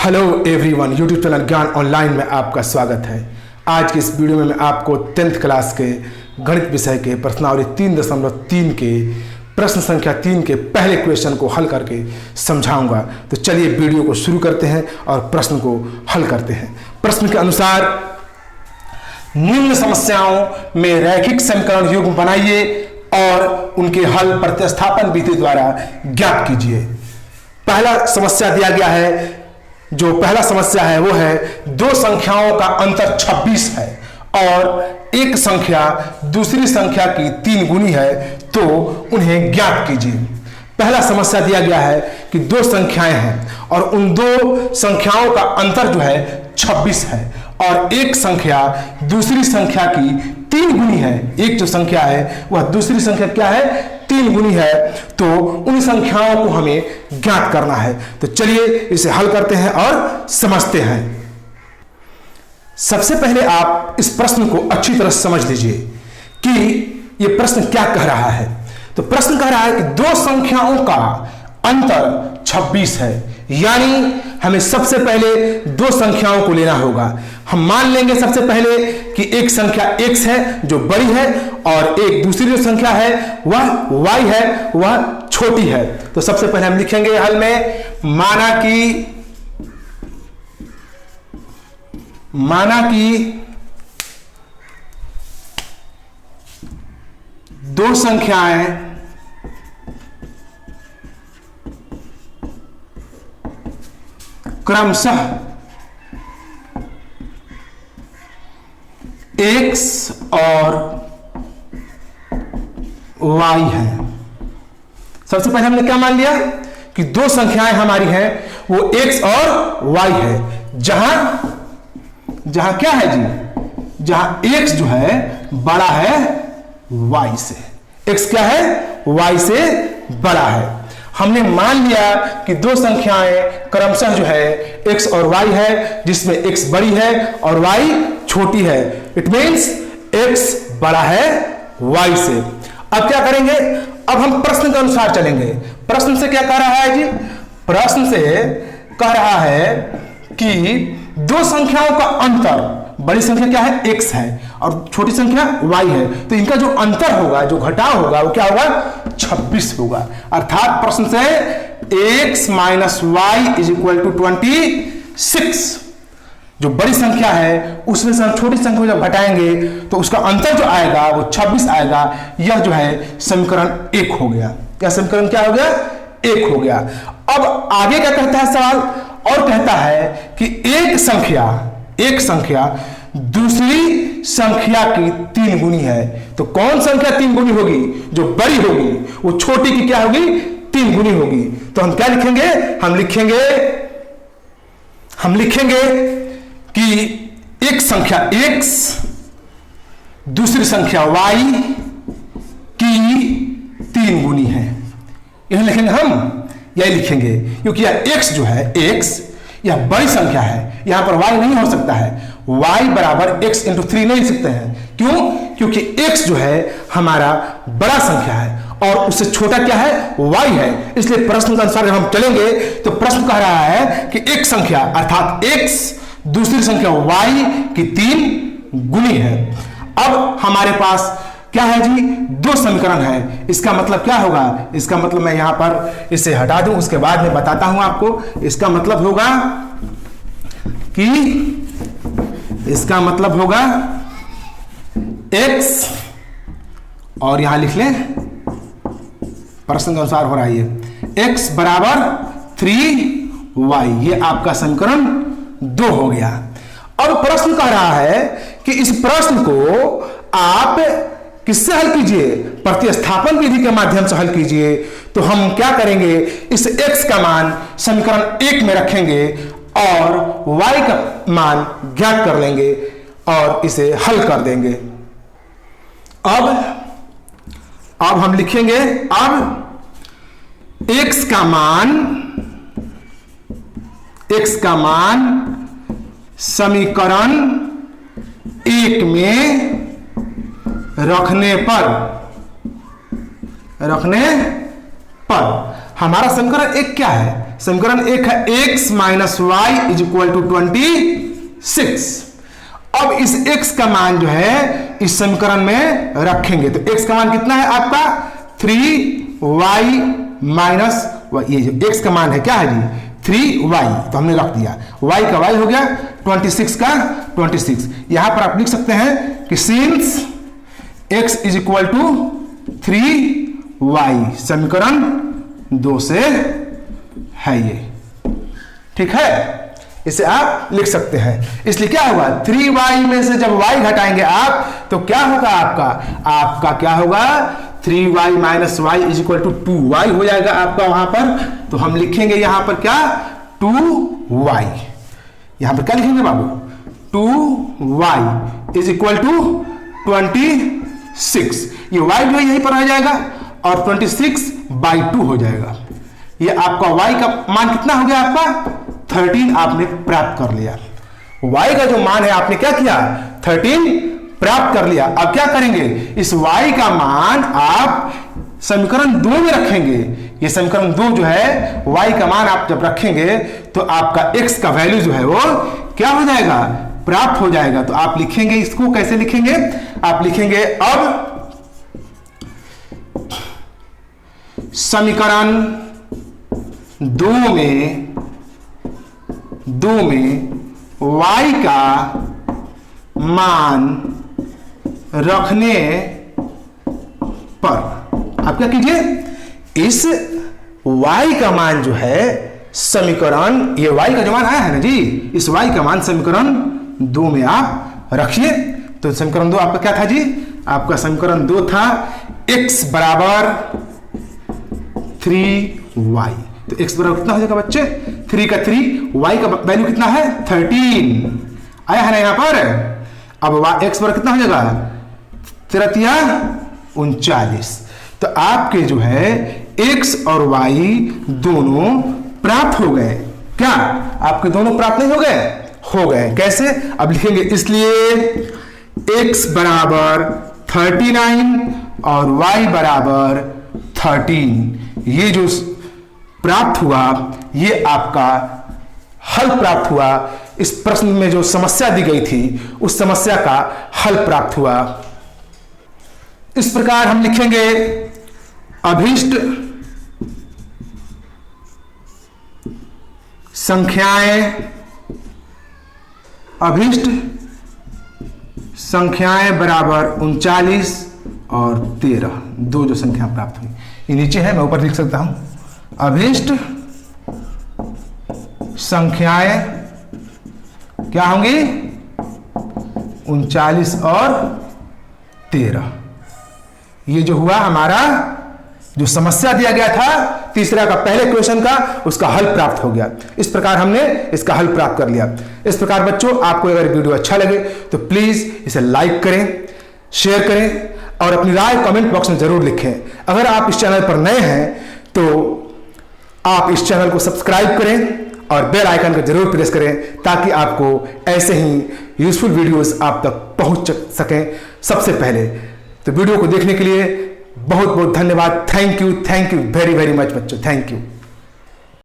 Hello everyone, YouTube channel ज्ञान online में आपका स्वागत है। आज की इस वीडियो में मैं आपको 10th क्लास के गणित विषय के प्रश्नावली 3.3 के प्रश्न संख्या 3 के पहले क्वेश्चन को हल करके समझाऊंगा। तो चलिए वीडियो को शुरू करते हैं और प्रश्न को हल करते हैं। प्रश्न के अनुसार निम्न समस्याओं में रैखिक समीकरण युग्म बनाइए और उनके हल प्रतिस्थापन विधि द्वारा ज्ञात कीजिए। पहला समस्या दिया गया है, जो पहला समस्या है वो है दो संख्याओं का अंतर 26 है और एक संख्या दूसरी संख्या की 3 गुनी है, तो उन्हें ज्ञात कीजिए। पहला समस्या दिया गया है कि दो संख्याएं हैं और उन दो संख्याओं का अंतर जो है 26 है और एक संख्या दूसरी संख्या की 3 गुनी है। एक जो संख्या है वह दूसरी संख्या क्या है, 3 गुनी है। तो उन संख्याओं को हमें ज्ञात करना है। तो चलिए इसे हल करते हैं और समझते हैं। सबसे पहले आप इस प्रश्न को अच्छी तरह समझ लीजिए कि यह प्रश्न क्या कह रहा है। तो प्रश्न कह रहा है कि दो संख्याओं का अंतर 26 है, यानी हमें सबसे पहले दो संख्याओं को लेना होगा। हम मान लेंगे सबसे पहले कि एक संख्या x है जो बड़ी है और एक दूसरी जो संख्या है वह y है, वह छोटी है। तो सबसे पहले हम लिखेंगे हल में, माना कि दो संख्याएं क्रमशः x और y है। सबसे पहले हमने क्या मान लिया कि दो संख्याएं हमारी हैं वो x और y है। जहां क्या है जी, जहां x जो है बड़ा है y से, x क्या है, y से बड़ा है। हमने मान लिया कि दो संख्याएं क्रमशः जो है x और y है, जिसमें x बड़ी है और y छोटी है। इट मीन्स x बड़ा है y से। अब क्या करेंगे, अब हम प्रश्न के अनुसार चलेंगे। प्रश्न से क्या कह रहा है जी, प्रश्न से कह रहा है कि दो संख्याओं का अंतर, बड़ी संख्या क्या है, x है और छोटी संख्या y है, तो इनका जो अंतर होगा, जो घटाव होगा वो क्या होगा, 26 होगा। अर्थात प्रश्न से x minus y is equal to 26। जो बड़ी संख्या है उसमें से हम छोटी संख्या को जब घटाएंगे तो उसका अंतर जो आएगा वो 26 आएगा। यह जो है समीकरण 1 हो गया। क्या समीकरण क्या हो गया, 1 हो गया। अब आगे क्या कहता है सवाल, और कहता है कि एक संख्या दूसरी संख्या की 3 गुनी है। तो कौन संख्या 3 गुनी होगी, जो बड़ी होगी, वो छोटी की क्या होगी, 3 गुनी होगी। तो हम क्या लिखेंगे, हम लिखेंगे कि एक संख्या x दूसरी संख्या y की 3 गुनी है। यह लिखेंगे हम, यही लिखेंगे, क्योंकि यह x जो है, x यह बड़ी संख्या है, यहां पर y नहीं हो सकता है। y बराबर x इंटू 3 नहीं लिख सकते हैं। क्यों, क्योंकि x जो है हमारा बड़ा संख्या है और उससे छोटा क्या है, y है। इसलिए प्रश्न के अनुसार जब हम चलेंगे तो प्रश्न कह रहा है कि एक संख्या अर्थात x दूसरी संख्या y की 3 गुनी है। अब हमारे पास क्या है जी, दो समीकरण है। इसका मतलब क्या होगा, इसका मतलब मैं यहां पर इसे हटा दूं, उसके बाद में बताता हूं आपको। इसका मतलब होगा x और यहां लिख लें, प्रश्न के अनुसार हो रहा है ये, x बराबर 3y। ये आपका समीकरण 2 हो गया। अब प्रश्न कह रहा है कि इस प्रश्न को आप किससे हल कीजिए, प्रतिस्थापन विधि के माध्यम से हल कीजिए। तो हम क्या करेंगे, इस x का मान समीकरण 1 में रखेंगे और y का मान ज्ञात कर लेंगे और इसे हल कर देंगे। अब हम लिखेंगे, अब x का मान समीकरण 1 में रखने पर हमारा समीकरण 1 क्या है, समीकरण एक है x minus y is equal to 26। अब इस x का मान जो है इस समीकरण में रखेंगे तो x का मान कितना है आपका 3y माइनस, ये जो x का मान है क्या है जी 3y, तो हमने रख दिया y का y हो गया 26 का 26। यहां पर आप लिख सकते हैं कि since x is equal to 3y, समीकरण 2 से है ये, ठीक है, इसे आप लिख सकते हैं। इसलिए क्या होगा 3y में से जब y घटाएंगे आप तो क्या होगा आपका क्या होगा 3y minus y is equal to 2y हो जाएगा आपका वहां पर। तो हम लिखेंगे यहां पर क्या 2y, यहां पर क्या लिखेंगे बाबू 2y इज इक्वल टू 26। ये y जो है यहीं पर आ जाएगा और 26/2 हो जाएगा। ये आपका y का मान कितना हो गया आपका 13 आपने प्राप्त कर लिया। y का जो मान है आपने क्या किया 13 प्राप्त कर लिया। अब क्या करेंगे इस y का मान आप समीकरण 2 में रखेंगे। ये समीकरण 2 जो है y का मान आप जब रखेंगे तो आपका x का वैल्यू जो है वो क्या हो जाएगा प्राप्त हो जाएगा। तो आप लिखेंगे इसको कैसे लिखेंगे, आप लिखेंगे अब समीकरण 2 में y का मान रखने पर आप क्या कीजिए इस y का मान जो है समीकरण, ये y का जो मान आया है ना जी, इस y का मान समीकरण 2 में आप रखिए। तो समीकरण 2 आपका क्या था जी, आपका समीकरण 2 था x बराबर 3y। तो x बराबर कितना हो जाएगा बच्चे 3 का 3, y का वैल्यू कितना है 13 आया है ना यहाँ पर। अब x बराबर कितना हो जाएगा 39। तो आपके जो है x और y दोनों प्राप्त हो गए। क्या आपके दोनों प्राप्त नहीं हो गए, हो गए। कैसे, अब लिखेंगे इसलिए x बराबर 39 और y बराबर 13। ये जो प्राप्त हुआ ये आपका हल प्राप्त हुआ। इस प्रश्न में जो समस्या दी गई थी उस समस्या का हल प्राप्त हुआ। इस प्रकार हम लिखेंगे अभीष्ट संख्याएं बराबर 39 और 13, दो जो संख्या प्राप्त हुई। ये नीचे है, मैं ऊपर लिख सकता हूं अभीष्ट संख्याएं क्या होंगी 39 और 13। ये जो हुआ हमारा जो समस्या दिया गया था तीसरा का पहले क्वेश्चन का, उसका हल प्राप्त हो गया। इस प्रकार हमने इसका हल प्राप्त कर लिया। इस प्रकार बच्चों आपको अगर वीडियो अच्छा लगे तो प्लीज इसे लाइक करें, शेयर करें और अपनी राय कमेंट बॉक्स में जरूर लिखें। अगर आप इस चैनल पर नए हैं तो आप इस चैनल को सब्सक्राइब करें और बेल आइकन को जरूर प्रेस करें ताकि आपको ऐसे ही यूजफुल वीडियोस आप तक पहुंच सकें सबसे पहले। तो वीडियो को देखने के लिए बहुत बहुत धन्यवाद। Thank you very very much बच्चों, थैंक यू।